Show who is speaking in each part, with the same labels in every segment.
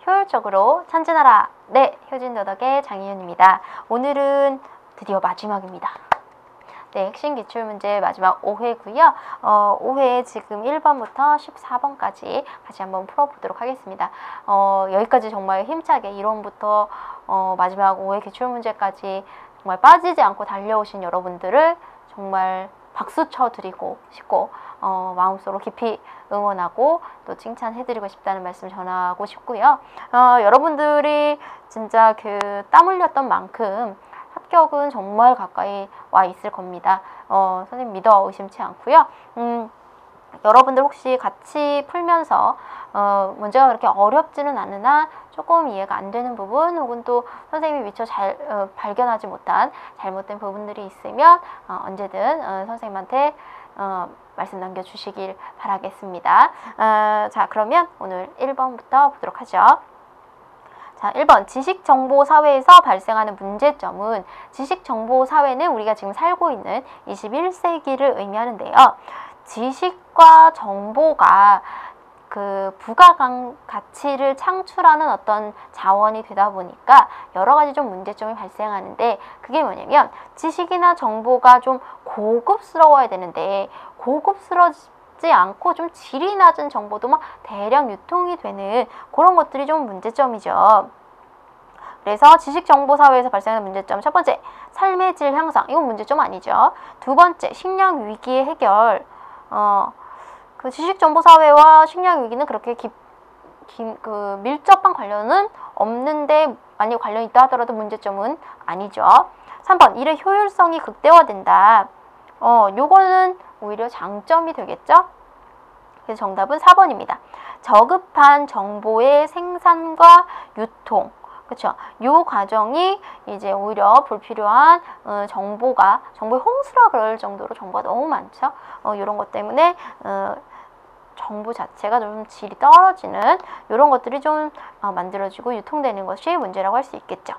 Speaker 1: 효율적으로 천진하라. 네, 효진도덕의 장희윤입니다. 오늘은 드디어 마지막입니다. 네, 핵심 기출문제 마지막 5회고요. 5회 지금 1번부터 14번까지 같이 한번 풀어보도록 하겠습니다. 여기까지 정말 힘차게 이론부터 마지막 5회 기출문제까지 정말 빠지지 않고 달려오신 여러분들을 정말 박수 쳐드리고 싶고 마음속으로 깊이 응원하고 또 칭찬해드리고 싶다는 말씀 전하고 싶고요. 여러분들이 진짜 그 땀 흘렸던 만큼 합격은 정말 가까이 와 있을 겁니다. 선생님 믿어 의심치 않고요. 여러분들 혹시 같이 풀면서 문제가 그렇게 어렵지는 않으나 조금 이해가 안 되는 부분 혹은 또 선생님이 미처 잘 발견하지 못한 잘못된 부분들이 있으면 언제든 선생님한테 말씀 남겨주시길 바라겠습니다. 자, 그러면 오늘 1번부터 보도록 하죠. 자, 1번 지식정보사회에서 발생하는 문제점은 지식정보사회는 우리가 지금 살고 있는 21세기를 의미하는데요. 지식과 정보가 그 부가가치를 창출하는 어떤 자원이 되다 보니까 여러 가지 좀 문제점이 발생하는데 그게 뭐냐면 지식이나 정보가 좀 고급스러워야 되는데 고급스럽지 않고 좀 질이 낮은 정보도 막 대량 유통이 되는 그런 것들이 좀 문제점이죠. 그래서 지식정보사회에서 발생하는 문제점 첫 번째, 삶의 질 향상. 이건 문제점 아니죠. 두 번째, 식량 위기의 해결. 그 지식정보사회와 식량 위기는 그렇게 그 밀접한 관련은 없는데 만약 관련이 있다 하더라도 문제점은 아니죠. 3번, 일의 효율성이 극대화된다. 요거는 오히려 장점이 되겠죠. 그래서 정답은 4번입니다. 저급한 정보의 생산과 유통. 그렇죠. 요 과정이 이제 오히려 불필요한 정보의 홍수라 그럴 정도로 정보가 너무 많죠. 이런 것 때문에 정보 자체가 좀 질이 떨어지는 이런 것들이 좀 만들어지고 유통되는 것이 문제라고 할 수 있겠죠.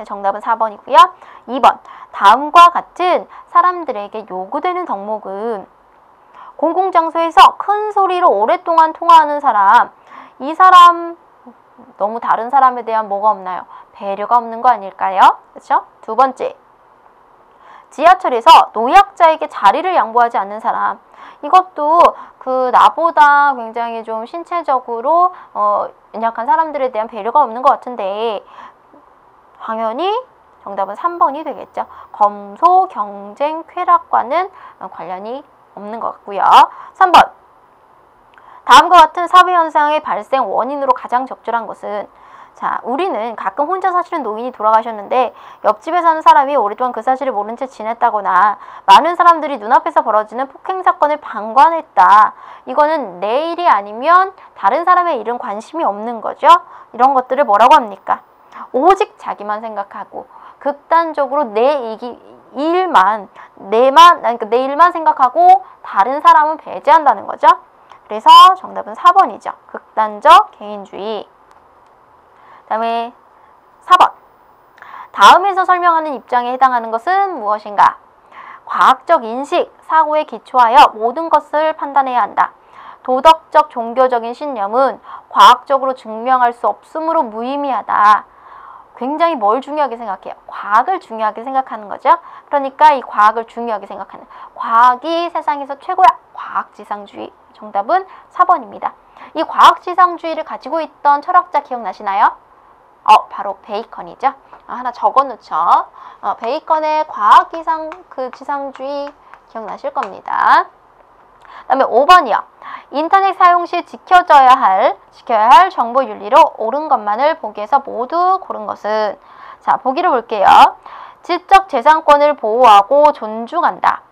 Speaker 1: 정답은 4번이고요. 2번, 다음과 같은 사람들에게 요구되는 덕목은 공공장소에서 큰 소리로 오랫동안 통화하는 사람. 이 사람 너무 다른 사람에 대한 뭐가 없나요? 배려가 없는 거 아닐까요? 그렇죠? 두 번째, 지하철에서 노약자에게 자리를 양보하지 않는 사람. 이것도 그 나보다 굉장히 좀 신체적으로 연약한 사람들에 대한 배려가 없는 것 같은데 당연히 정답은 3번이 되겠죠. 검소, 경쟁, 쾌락과는 관련이 없는 것 같고요. 3번, 다음과 같은 사회현상의 발생 원인으로 가장 적절한 것은 자, 우리는 가끔 혼자 사시는 노인이 돌아가셨는데 옆집에 사는 사람이 오랫동안 그 사실을 모른 채 지냈다거나 많은 사람들이 눈앞에서 벌어지는 폭행 사건을 방관했다. 이거는 내 일이 아니면 다른 사람의 일은 관심이 없는 거죠. 이런 것들을 뭐라고 합니까? 오직 자기만 생각하고 극단적으로 내 일만 생각하고 다른 사람은 배제한다는 거죠. 그래서 정답은 4번이죠. 극단적 개인주의. 그 다음에 4번. 다음에서 설명하는 입장에 해당하는 것은 무엇인가? 과학적 인식, 사고에 기초하여 모든 것을 판단해야 한다. 도덕적, 종교적인 신념은 과학적으로 증명할 수 없으므로 무의미하다. 굉장히 뭘 중요하게 생각해요? 과학을 중요하게 생각하는 거죠. 그러니까 이 과학을 중요하게 생각하는 과학이 세상에서 최고야. 과학지상주의. 정답은 4번입니다. 이 과학지상주의를 가지고 있던 철학자 기억나시나요? 바로 베이컨이죠. 하나 적어놓죠. 베이컨의 과학지상주의 기억나실 겁니다. 그 다음에 5번이요. 인터넷 사용 시 지켜야 할 정보 윤리로 옳은 것만을 보기에서 모두 고른 것은 자, 보기를 볼게요. 지적 재산권을 보호하고 존중한다.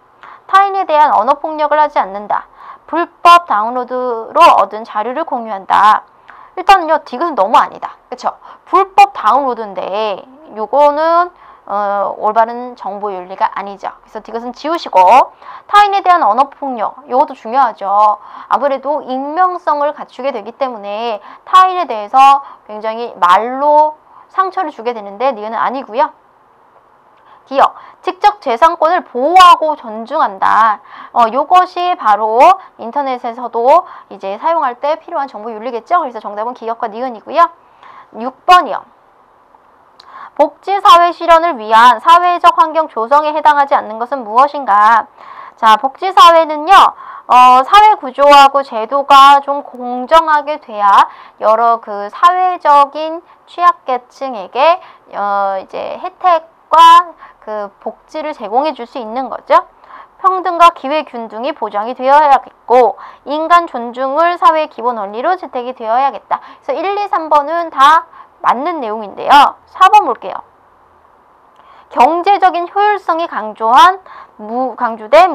Speaker 1: 타인에 대한 언어폭력을 하지 않는다. 불법 다운로드로 얻은 자료를 공유한다. 일단은요, 디귿은 너무 아니다. 그쵸? 불법 다운로드인데 요거는 올바른 정보윤리가 아니죠. 그래서 디귿은 지우시고 타인에 대한 언어폭력, 요것도 중요하죠. 아무래도 익명성을 갖추게 되기 때문에 타인에 대해서 굉장히 말로 상처를 주게 되는데 니은은 아니고요. 기억, 직접 재산권을 보호하고 존중한다. 요것이 바로 인터넷에서도 이제 사용할 때 필요한 정보 윤리겠죠? 그래서 정답은 기억과 니은이고요. 6번이요. 복지사회 실현을 위한 사회적 환경 조성에 해당하지 않는 것은 무엇인가? 자, 복지사회는요, 사회 구조하고 제도가 좀 공정하게 돼야 여러 그 사회적인 취약계층에게 이제 혜택과 그 복지를 제공해 줄 수 있는 거죠. 평등과 기회 균등이 보장이 되어야겠고 인간 존중을 사회의 기본 원리로 채택이 되어야겠다. 그래서 1, 2, 3번은 다 맞는 내용인데요. 4번 볼게요. 경제적인 효율성이 강조된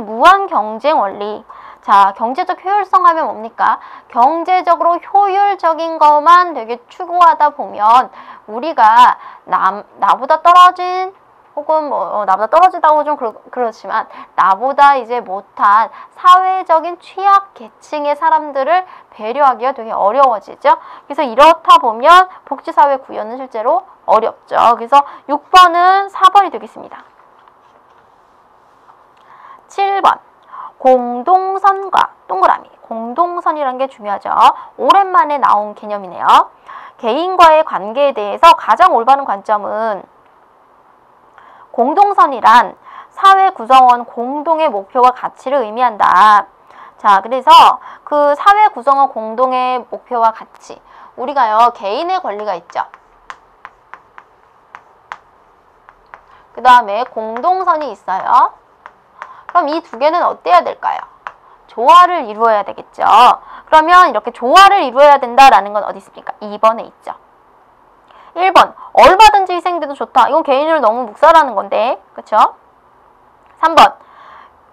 Speaker 1: 무한 경쟁 원리. 자, 경제적 효율성 하면 뭡니까? 경제적으로 효율적인 것만 되게 추구하다 보면 우리가 나보다 떨어진 혹은 나보다 떨어지다고 좀 그렇지만 나보다 이제 못한 사회적인 취약 계층의 사람들을 배려하기가 되게 어려워지죠. 그래서 이렇다 보면 복지사회 구현은 실제로 어렵죠. 그래서 6번은 4번이 되겠습니다. 7번 공동선과 동그라미. 공동선이라는 게 중요하죠. 오랜만에 나온 개념이네요. 개인과의 관계에 대해서 가장 올바른 관점은 공동선이란 사회 구성원 공동의 목표와 가치를 의미한다. 자, 그래서 그 사회 구성원 공동의 목표와 가치. 우리가요, 개인의 권리가 있죠. 그 다음에 공동선이 있어요. 그럼 이 두 개는 어때야 될까요? 조화를 이루어야 되겠죠. 그러면 이렇게 조화를 이루어야 된다라는 건 어디 있습니까? 2번에 있죠. 1번 얼마든지 희생돼도 좋다. 이건 개인을 너무 묵살하는 건데, 그쵸? 3번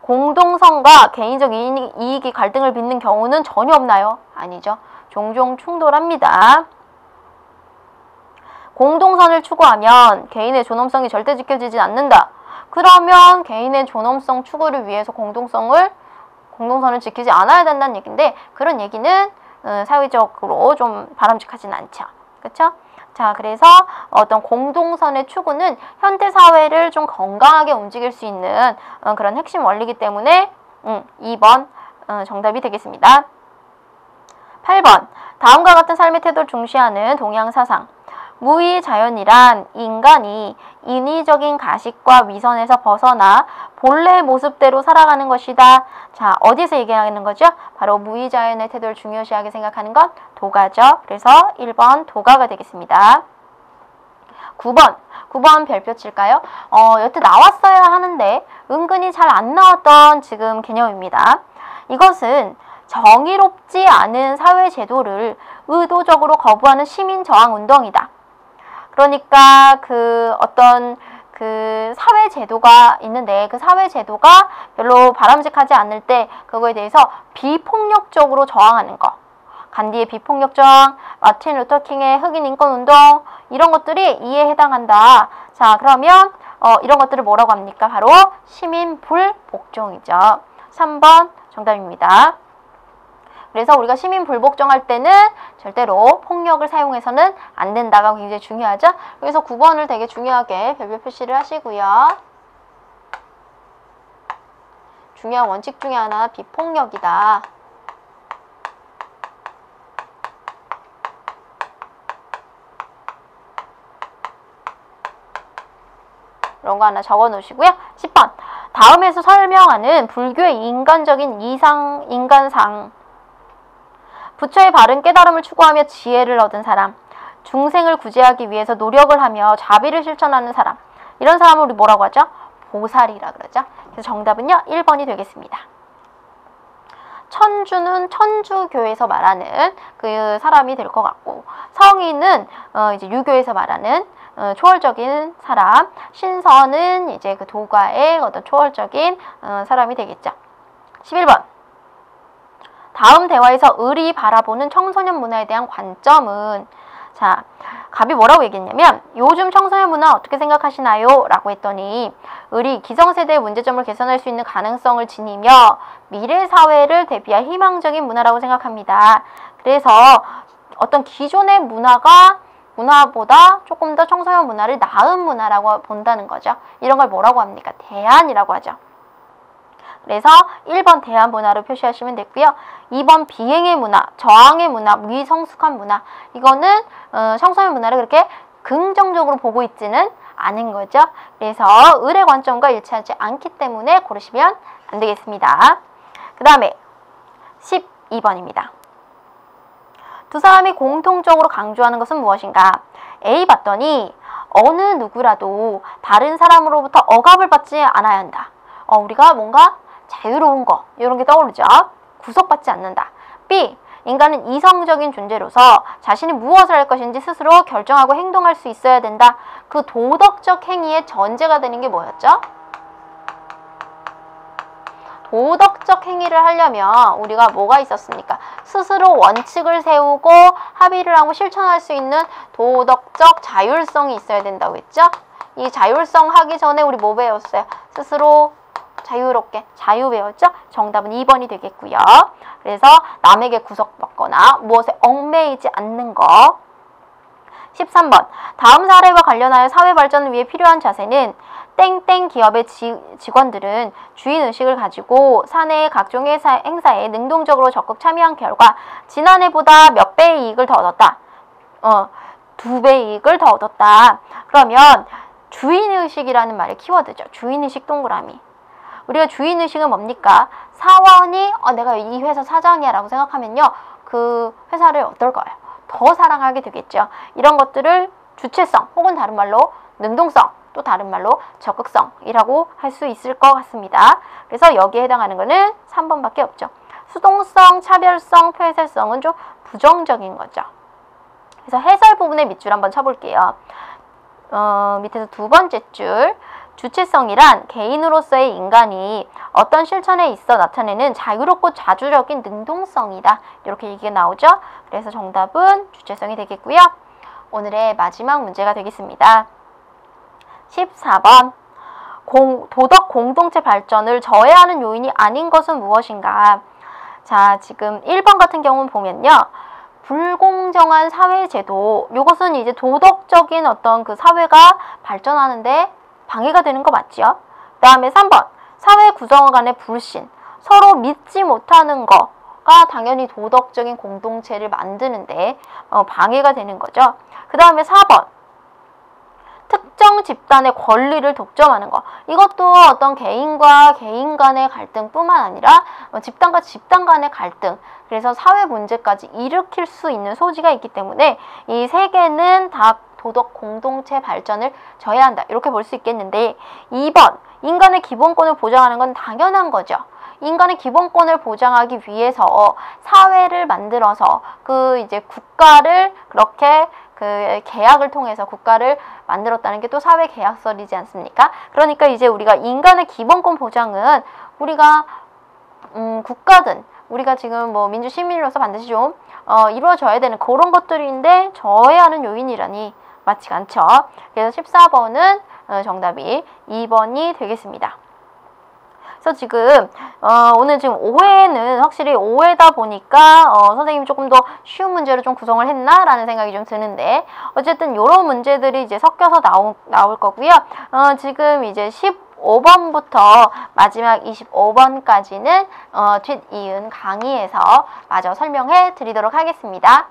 Speaker 1: 공동선과 개인적 이익이 갈등을 빚는 경우는 전혀 없나요? 아니죠. 종종 충돌합니다. 공동선을 추구하면 개인의 존엄성이 절대 지켜지지 않는다. 그러면 개인의 존엄성 추구를 위해서 공동선을 지키지 않아야 된다는 얘기인데, 그런 얘기는 사회적으로 좀 바람직하진 않죠. 그쵸? 자, 그래서 어떤 공동선의 추구는 현대사회를 좀 건강하게 움직일 수 있는 그런 핵심 원리이기 때문에 2번 정답이 되겠습니다. 8번 다음과 같은 삶의 태도를 중시하는 동양사상. 무의자연이란 인간이 인위적인 가식과 위선에서 벗어나 본래의 모습대로 살아가는 것이다. 자, 어디서 얘기하는 거죠? 바로 무의자연의 태도를 중요시하게 생각하는 건 도가죠. 그래서 1번 도가가 되겠습니다. 9번 별표 칠까요? 여태 나왔어야 하는데 은근히 잘 안 나왔던 지금 개념입니다. 이것은 정의롭지 않은 사회 제도를 의도적으로 거부하는 시민 저항 운동이다. 그러니까 어떤 사회 제도가 있는데 그 사회 제도가 별로 바람직하지 않을 때 그거에 대해서 비폭력적으로 저항하는 거. 간디의 비폭력 저항, 마틴 루터 킹의 흑인 인권 운동, 이런 것들이 이에 해당한다. 자, 그러면 이런 것들을 뭐라고 합니까? 바로 시민 불복종이죠. 3번 정답입니다. 그래서 우리가 시민 불복종할 때는 절대로 폭력을 사용해서는 안 된다가 굉장히 중요하죠. 그래서 9번을 되게 중요하게 별표 표시를 하시고요. 중요한 원칙 중에 하나 비폭력이다. 이런 거 하나 적어 놓으시고요. 10번 다음에서 설명하는 불교의 인간적인 인간상. 부처의 바른 깨달음을 추구하며 지혜를 얻은 사람, 중생을 구제하기 위해서 노력을 하며 자비를 실천하는 사람, 이런 사람을 우리 뭐라고 하죠? 보살이라 그러죠. 그래서 정답은요 1번이 되겠습니다. 천주는 천주교에서 말하는 그 사람이 될 것 같고, 성인은 이제 유교에서 말하는 초월적인 사람, 신선은 이제 그 도가의 어떤 초월적인 사람이 되겠죠. 11번 다음 대화에서 을이 바라보는 청소년 문화에 대한 관점은, 자, 갑이 뭐라고 얘기했냐면 요즘 청소년 문화 어떻게 생각하시나요? 라고 했더니 을이 기성세대의 문제점을 개선할 수 있는 가능성을 지니며 미래 사회를 대비할 희망적인 문화라고 생각합니다. 그래서 어떤 기존의 문화가 문화보다 조금 더 청소년 문화를 나은 문화라고 본다는 거죠. 이런 걸 뭐라고 합니까? 대안이라고 하죠. 그래서 1번 대안 문화로 표시하시면 되고요. 2번 비행의 문화, 저항의 문화, 미성숙한 문화. 이거는 청소년 문화를 그렇게 긍정적으로 보고 있지는 않은 거죠. 그래서 을의 관점과 일치하지 않기 때문에 고르시면 안 되겠습니다. 그 다음에 12번입니다. 두 사람이 공통적으로 강조하는 것은 무엇인가? A 봤더니 어느 누구라도 다른 사람으로부터 억압을 받지 않아야 한다. 우리가 뭔가 자유로운 거 이런 게 떠오르죠. 구속받지 않는다. B. 인간은 이성적인 존재로서 자신이 무엇을 할 것인지 스스로 결정하고 행동할 수 있어야 된다. 그 도덕적 행위의 전제가 되는 게 뭐였죠? 도덕적 행위를 하려면 우리가 뭐가 있었습니까? 스스로 원칙을 세우고 합의를 하고 실천할 수 있는 도덕적 자율성이 있어야 된다고 했죠? 이 자율성 하기 전에 우리 뭐 배웠어요? 스스로 자유롭게 자유 배웠죠? 정답은 2번이 되겠고요. 그래서 남에게 구속받거나 무엇에 얽매이지 않는 거. 13번 다음 사례와 관련하여 사회 발전을 위해 필요한 자세는 땡땡 기업의 직원들은 주인의식을 가지고 사내의 각종 행사에 능동적으로 적극 참여한 결과 지난해보다 몇 배의 이익을 더 얻었다. 2배의 이익을 더 얻었다. 그러면 주인의식이라는 말의 키워드죠. 주인의식 동그라미. 우리가 주인의식은 뭡니까? 사원이 내가 이 회사 사장이야 라고 생각하면요. 그 회사를 어떨 거예요? 더 사랑하게 되겠죠. 이런 것들을 주체성 혹은 다른 말로 능동성 또 다른 말로 적극성이라고 할 수 있을 것 같습니다. 그래서 여기에 해당하는 거는 3번밖에 없죠. 수동성, 차별성, 폐쇄성은 좀 부정적인 거죠. 그래서 해설 부분의 밑줄 한번 쳐볼게요. 밑에서 두 번째 줄 주체성이란 개인으로서의 인간이 어떤 실천에 있어 나타내는 자유롭고 자주적인 능동성이다. 이렇게 얘기가 나오죠. 그래서 정답은 주체성이 되겠고요. 오늘의 마지막 문제가 되겠습니다. 14번 도덕 공동체 발전을 저해하는 요인이 아닌 것은 무엇인가? 자, 지금 1번 같은 경우는 보면요. 불공정한 사회제도, 이것은 이제 도덕적인 어떤 그 사회가 발전하는데 방해가 되는 거 맞죠? 그 다음에 3번 사회 구성원 간의 불신, 서로 믿지 못하는 거가 당연히 도덕적인 공동체를 만드는데 방해가 되는 거죠. 그 다음에 4번 특정 집단의 권리를 독점하는 거. 이것도 어떤 개인과 개인 간의 갈등뿐만 아니라 집단과 집단 간의 갈등, 그래서 사회 문제까지 일으킬 수 있는 소지가 있기 때문에 이 세 개는 다 도덕 공동체 발전을 저해한다. 이렇게 볼 수 있겠는데 2번 인간의 기본권을 보장하는 건 당연한 거죠. 인간의 기본권을 보장하기 위해서 사회를 만들어서 그 이제 국가를 그렇게 그 계약을 통해서 국가를 만들었다는 게 또 사회 계약설이지 않습니까? 그러니까 이제 우리가 인간의 기본권 보장은 우리가 국가든 우리가 지금 뭐 민주 시민으로서 반드시 좀 이루어져야 되는 그런 것들인데 저해하는 요인이라니 맞지가 않죠. 그래서 14번은 정답이 2번이 되겠습니다. 그래서 지금 오늘 지금 5회는 확실히 5회다 보니까 선생님이 조금 더 쉬운 문제로 좀 구성을 했나? 라는 생각이 좀 드는데 어쨌든 이런 문제들이 이제 섞여서 나올 거고요. 지금 이제 15번부터 마지막 25번까지는 뒷이은 강의에서 마저 설명해 드리도록 하겠습니다.